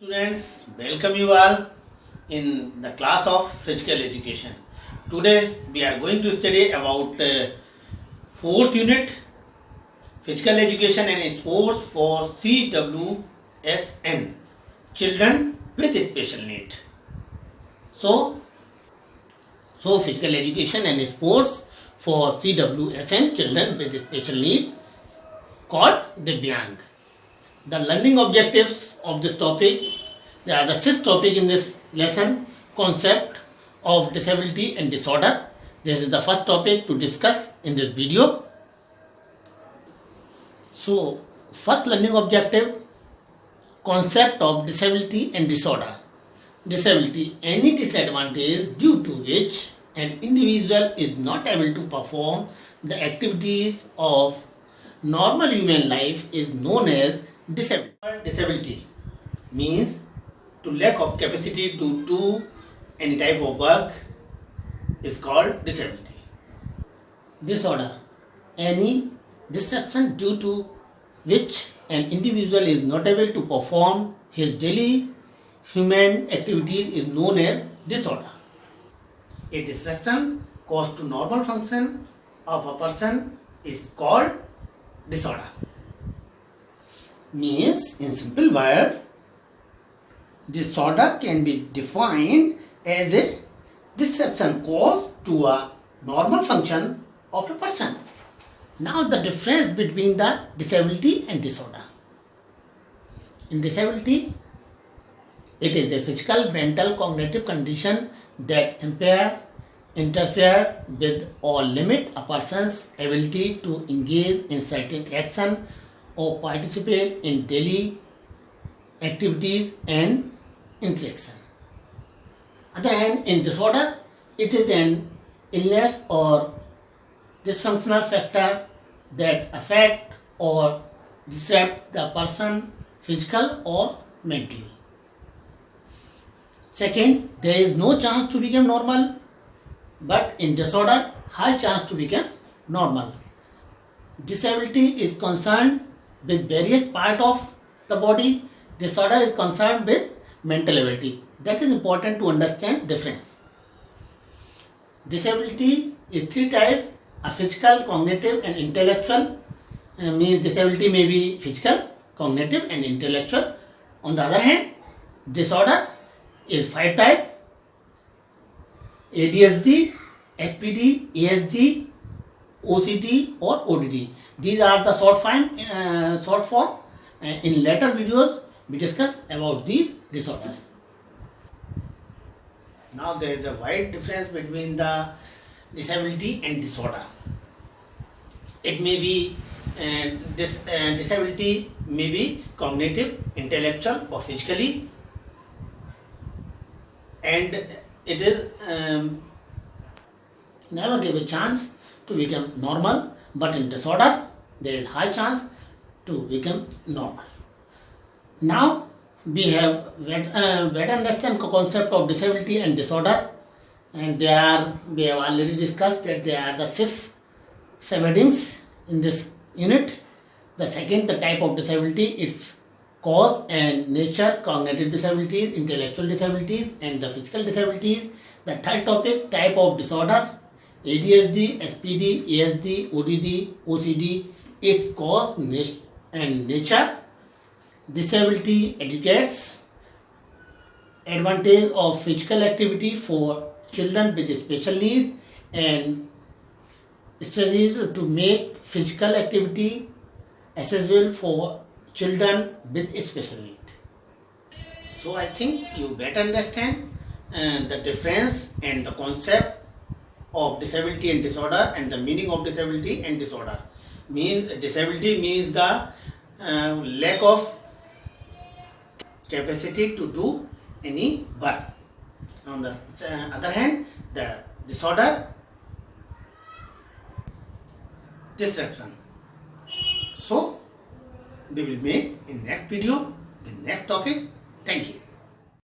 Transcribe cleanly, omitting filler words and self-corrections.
Students, welcome you all in the class of physical education. Today we are going to study about fourth unit physical education and sports for CWSN, children with special need. So physical education and sports for CWSN, children with special need, called Divyang. The learning objectives of this topic, there are the 6 topics in this lesson. Concept of disability and disorder. This is the first topic to discuss in this video. So, first learning objective, concept of disability and disorder. Disability, any disadvantage due to which an individual is not able to perform the activities of normal human life is known as disability. Disability means to lack of capacity to do any type of work is called disability. Disorder, any disruption due to which an individual is not able to perform his daily human activities is known as disorder. A disruption caused to normal function of a person is called disorder. Means, in simple word, disorder can be defined as a disruption caused to a normal function of a person. Now the difference between the disability and disorder. In disability, it is a physical, mental, cognitive condition that impair, interfere with or limit a person's ability to engage in certain action or participate in daily activities and interaction. Other hand, in disorder, it is an illness or dysfunctional factor that affect or disrupt the person physical or mentally. Second, there is no chance to become normal, but in disorder, high chance to become normal. Disability is concerned with various parts of the body. Disorder is concerned with mental ability. That is important to understand difference. Disability is 3 types: a physical, cognitive and intellectual. Means disability may be physical, cognitive and intellectual. On the other hand, disorder is 5 types: ADHD, SPD, ASD, OCD or ODD. These are the short form. In later videos we discuss about these disorders. Now there is a wide difference between the disability and disorder. It may be disability may be cognitive, intellectual or physically, and it is never give a chance to become normal, but in disorder there is high chance to become normal. Now we have better understand the concept of disability and disorder, and we have already discussed that there are the 6 subheadings in this unit. The second, the type of disability, its cause and nature, cognitive disabilities, intellectual disabilities and the physical disabilities. The third topic, type of disorder, ADHD, SPD, ASD, ODD, OCD, its cause and nature. Disability educates advantage of physical activity for children with special need and strategies to make physical activity accessible for children with special need. So I think you better understand the difference and the concept of disability and disorder and the meaning of disability and disorder. Disability means the lack of capacity to do any work. On the other hand, the disorder, disruption. So we will meet in next video with next topic. Thank you.